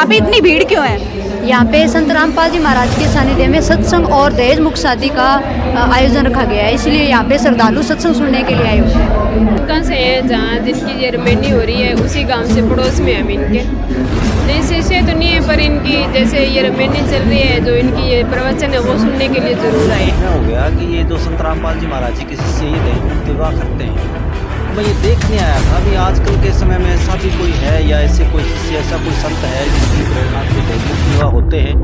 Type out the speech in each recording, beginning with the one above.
यहाँ पे इतनी भीड़ क्यों है? यहाँ पे संत रामपाल जी महाराज के सानिध्य में सत्संग और दहेज मुक्त शादी का आयोजन रखा गया है, इसलिए यहाँ पे श्रद्धालु सत्संग सुनने के लिए आए हुए हैं। कहाँ से है जहाँ जिनकी ये रमेनी हो रही है उसी गांव से पड़ोस में हम इनके नहीं शिष्य तो नहीं है, पर इनकी जैसे ये रमेनी चल रही है जो इनकी ये प्रवचन है वो सुनने के लिए जरूर आए। हो गया कि ये जो संत रामपाल जी महाराज जी किसी से ये दहेज मुक्त विवाह करते हैं, मैं ये देखने आया था अभी आजकल के समय में ऐसा भी कोई है या ऐसे कोई शिष्य ऐसा कोई संत है जिसकी प्रेरणा से दहेज मुक्त विवाह होते हैं।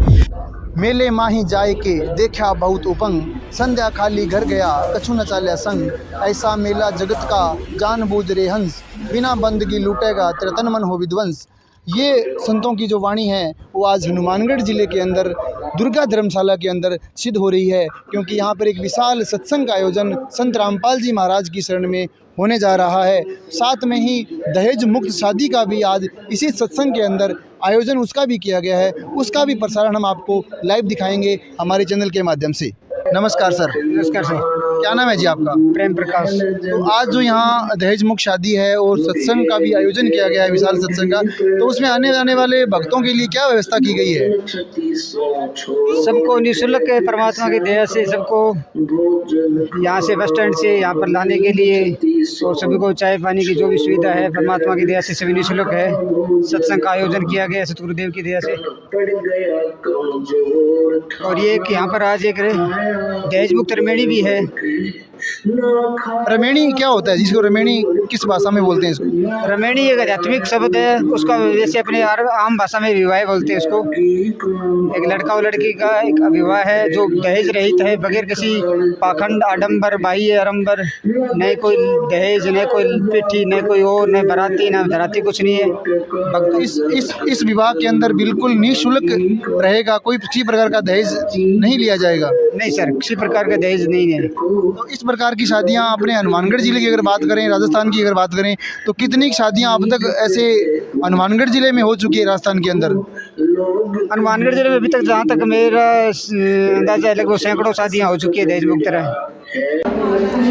मेले माही जाए के देखा बहुत उपंग, संध्या खाली घर गया कछु न चाल्या संग, ऐसा मेला जगत का जान बूझ रे हंस, बिना बंदगी लूटेगा तेरा तन मन हो विध्वंस। ये संतों की जो वाणी है वो आज हनुमानगढ़ ज़िले के अंदर दुर्गा धर्मशाला के अंदर सिद्ध हो रही है, क्योंकि यहाँ पर एक विशाल सत्संग का आयोजन संत रामपाल जी महाराज की शरण में होने जा रहा है। साथ में ही दहेज मुक्त शादी का भी आज इसी सत्संग के अंदर आयोजन उसका भी किया गया है, उसका भी प्रसारण हम आपको लाइव दिखाएंगे हमारे चैनल के माध्यम से। नमस्कार सर। नमस्कार सर। क्या नाम है जी आपका? प्रेम प्रकाश। तो आज जो यहाँ दहेज मुक्त शादी है और सत्संग का भी आयोजन किया गया है, विशाल सत्संग का, तो उसमें आने जाने वाले भक्तों के लिए क्या व्यवस्था की गई है? सबको निःशुल्क परमात्मा की दया से सबको यहाँ से बस स्टैंड से यहाँ पर लाने के लिए और सभी को चाय पानी की जो भी सुविधा है परमात्मा की दया से सभी निःशुल्क है। सत्संग का आयोजन किया गया सतगुरुदेव की दया से। और ये कि यहाँ पर आज एक दहेज मुक्त रमेणी भी है। रमेणी क्या होता है? जिसको रमेणी किस भाषा में बोलते हैं इसको? रमेणी एक आध्यात्मिक शब्द है, उसका जैसे अपने आम भाषा में विवाह बोलते हैं उसको। एक लड़का और लड़की का एक विवाह है जो दहेज रहित है, बगैर किसी पाखंड आडंबर बाह्य आडंबर, न कोई दहेज न कोई पिट्ठी न कोई और न बराती न धराती, कुछ नहीं है। इस विवाह के अंदर बिल्कुल निःशुल्क रहेगा, कोई किसी प्रकार का दहेज नहीं लिया जाएगा? नहीं सर, किसी प्रकार का दहेज नहीं है। तो इस प्रकार की शादियां अपने हनुमानगढ़ जिले की अगर बात करें, राजस्थान की अगर बात करें, तो कितनी शादियां अब तक ऐसे हनुमानगढ़ जिले में हो चुकी है राजस्थान के अंदर? हनुमानगढ़ जिले में अभी तक जहाँ तक मेरा अंदाजा है लगभग सैकड़ों शादियाँ हो चुकी है दहेज मुक्त तरह।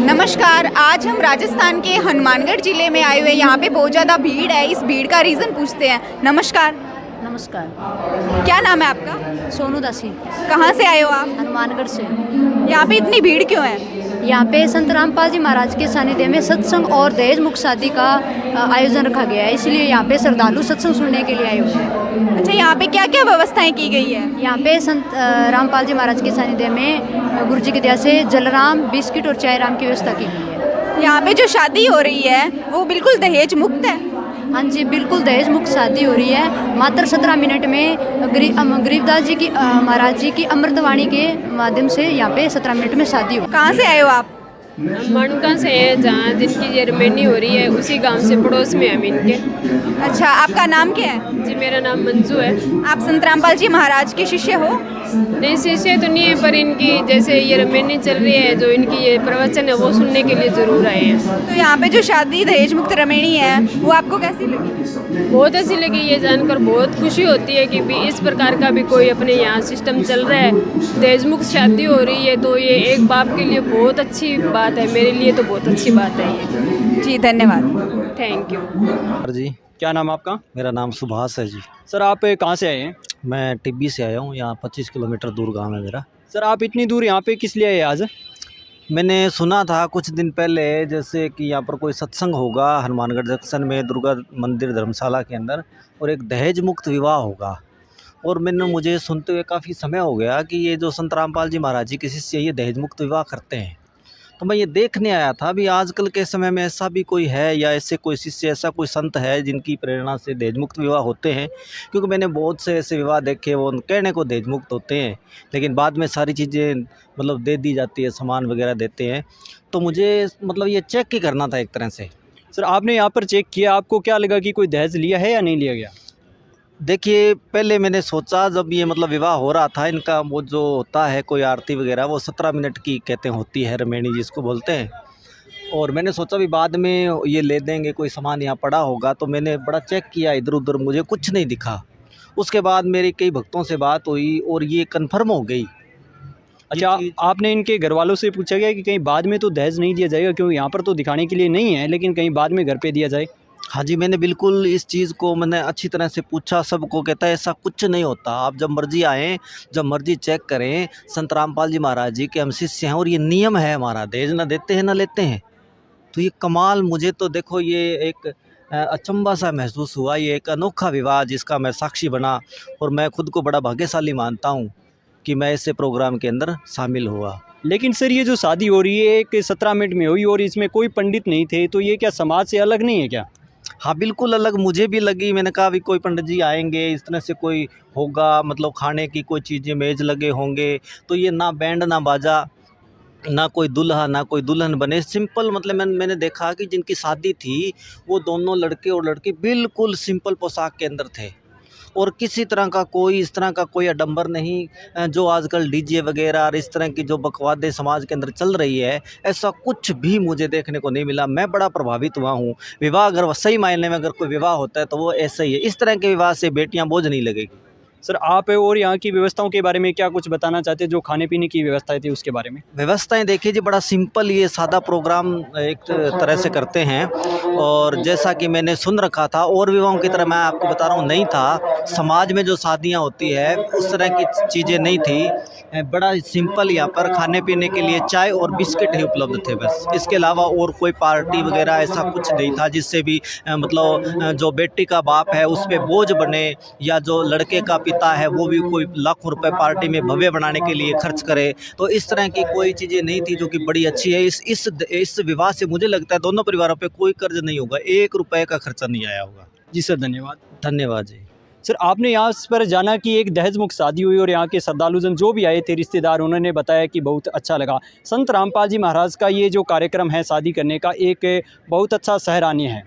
नमस्कार, आज हम राजस्थान के हनुमानगढ़ जिले में आए हुए, यहाँ पे बहुत ज़्यादा भीड़ है, इस भीड़ का रीज़न पूछते हैं। नमस्कार। नमस्कार। क्या नाम है आपका? सोनू दासी। कहाँ से आए हो आप? हनुमानगढ़ से। यहाँ पे इतनी भीड़ क्यों है? यहाँ पे संत रामपाल जी महाराज के सानिध्य में सत्संग और दहेज मुक्त शादी का आयोजन रखा गया है, इसलिए यहाँ पे श्रद्धालु सत्संग सुनने के लिए आए हुए हैं। अच्छा, यहाँ पे क्या क्या व्यवस्थाएं की गई है? यहाँ पे संत रामपाल जी महाराज के सानिध्य में गुरु जी की दया से जलराम, बिस्किट और चाय राम की व्यवस्था की गई है। यहाँ पे जो शादी हो रही है वो बिल्कुल दहेज मुक्त है? हाँ जी, बिल्कुल दहेज मुक्त शादी हो रही है। मात्र 17 मिनट में गरीबदास जी की महाराज जी की अमृतवाणी के माध्यम से यहाँ पे 17 मिनट में शादी हो। कहाँ से आए हो आप? माणुका से है जहाँ जिनकी ये रमेनी हो रही है उसी गांव से पड़ोस में हम इनके। अच्छा, आपका नाम क्या है? जी मेरा नाम मंजू है। आप संत रामपाल जी महाराज के शिष्य हो? नहीं शिष्य तो नहीं है, पर इनकी जैसे ये रमेनी चल रही है जो इनकी ये प्रवचन है वो सुनने के लिए जरूर आए हैं। तो यहाँ पे जो शादी दहेज मुक्त रमेणी है वो आपको कैसी लगी? बहुत अच्छी लगी, ये जानकर बहुत खुशी होती है कि भी इस प्रकार का भी कोई अपने यहाँ सिस्टम चल रहा है, दहेज मुक्त शादी हो रही है, तो ये एक बाप के लिए बहुत अच्छी बात है, मेरे लिए तो बहुत अच्छी बात है ये। जी धन्यवाद। Thank you. जी क्या नाम आपका? मेरा नाम सुभाष है जी। सर आप कहाँ से आए हैं? मैं टिब्बी से आया हूँ, यहाँ 25 किलोमीटर दूर गांव है मेरा। सर आप इतनी दूर यहाँ पे किस लिए आए आज? मैंने सुना था कुछ दिन पहले जैसे कि यहाँ पर कोई सत्संग होगा हनुमानगढ़ जंक्शन में दुर्गा मंदिर धर्मशाला के अंदर, और एक दहेज मुक्त विवाह होगा। और मुझे सुनते हुए काफ़ी समय हो गया कि ये जो संत रामपाल जी महाराज जी किसी से ये दहेज मुक्त विवाह करते हैं, तो मैं ये देखने आया था भी आजकल के समय में ऐसा भी कोई है या ऐसे कोई शिष्य ऐसा कोई संत है जिनकी प्रेरणा से दहेज मुक्त विवाह होते हैं। क्योंकि मैंने बहुत से ऐसे विवाह देखे, वो कहने को दहेज मुक्त होते हैं लेकिन बाद में सारी चीज़ें मतलब दे दी जाती है, सामान वगैरह देते हैं। तो मुझे मतलब ये चेक ही करना था एक तरह से। सर आपने यहाँ पर चेक किया, आपको क्या लगा कि कोई दहेज लिया है या नहीं लिया गया? देखिए पहले मैंने सोचा जब ये मतलब विवाह हो रहा था इनका, वो जो होता है कोई आरती वगैरह वो 17 मिनट की कहते हैं होती है, रमेणी जिसको बोलते हैं। और मैंने सोचा भी बाद में ये ले देंगे, कोई सामान यहाँ पड़ा होगा, तो मैंने बड़ा चेक किया इधर उधर, मुझे कुछ नहीं दिखा। उसके बाद मेरी कई भक्तों से बात हुई और ये कन्फर्म हो गई। अच्छा, आपने इनके घर वालों से पूछा गया कि कहीं बाद में तो दहेज नहीं दिया जाएगा, क्योंकि यहाँ पर तो दिखाने के लिए नहीं है, लेकिन कहीं बाद में घर पे दिया जाए? हाँ जी, मैंने बिल्कुल इस चीज़ को मैंने अच्छी तरह से पूछा, सबको कहता है ऐसा कुछ नहीं होता। आप जब मर्ज़ी आएँ, जब मर्ज़ी चेक करें, संत रामपाल जी महाराज जी के हम शिष्य हैं और ये नियम है हमारा, दहेज ना देते हैं ना लेते हैं। तो ये कमाल, मुझे तो देखो ये एक अचंभा सा महसूस हुआ, ये एक अनोखा विवाह जिसका मैं साक्षी बना और मैं खुद को बड़ा भाग्यशाली मानता हूँ कि मैं ऐसे प्रोग्राम के अंदर शामिल हुआ। लेकिन सर ये जो शादी हो रही है एक 17 मिनट में हुई और इसमें कोई पंडित नहीं थे, तो ये क्या समाज से अलग नहीं है क्या? हाँ, बिल्कुल अलग मुझे भी लगी। मैंने कहा अभी कोई पंडित जी आएँगे, इस तरह से कोई होगा, मतलब खाने की कोई चीज़ें मेज़ लगे होंगे, तो ये ना बैंड ना बाजा, ना कोई दूल्हा ना कोई दुल्हन बने, सिंपल। मतलब मैंने देखा कि जिनकी शादी थी वो दोनों लड़के और लड़की बिल्कुल सिंपल पोशाक के अंदर थे और किसी तरह का कोई इस तरह का कोई आडंबर नहीं। जो आजकल डीजे वगैरह और इस तरह की जो बकवादें समाज के अंदर चल रही है, ऐसा कुछ भी मुझे देखने को नहीं मिला। मैं बड़ा प्रभावित हुआ हूँ। विवाह अगर वो सही मायने में अगर कोई विवाह होता है तो वो ऐसा ही है। इस तरह के विवाह से बेटियाँ बोझ नहीं लगेगी। सर आप और यहाँ की व्यवस्थाओं के बारे में क्या कुछ बताना चाहते हैं, जो खाने पीने की व्यवस्थाएं थी उसके बारे में? व्यवस्थाएं देखिए जी, बड़ा सिंपल ये सादा प्रोग्राम एक तरह से करते हैं और जैसा कि मैंने सुन रखा था और विवाहों की तरह मैं आपको बता रहा हूँ नहीं था। समाज में जो शादियाँ होती है उस तरह की चीज़ें नहीं थी। बड़ा सिंपल यहाँ पर खाने पीने के लिए चाय और बिस्किट ही उपलब्ध थे बस। इसके अलावा और कोई पार्टी वगैरह ऐसा कुछ नहीं था जिससे भी मतलब जो बेटी का बाप है उस पर बोझ बने या जो लड़के का पिता है वो भी कोई लाखों रुपए पार्टी में भव्य बनाने के लिए खर्च करे। तो इस तरह की कोई चीज़ें नहीं थी, जो कि बड़ी अच्छी है। इस विवाह से मुझे लगता है दोनों परिवारों पे कोई कर्ज नहीं होगा, 1 रुपए का खर्चा नहीं आया होगा। जी सर धन्यवाद। धन्यवाद जी। सर आपने यहाँ पर जाना कि एक दहेज मुक्त शादी हुई और यहाँ के श्रद्धालुजन जो भी आए थे रिश्तेदार, उन्होंने बताया कि बहुत अच्छा लगा। संत रामपाल जी महाराज का ये जो कार्यक्रम है शादी करने का, एक बहुत अच्छा सराहनीय है।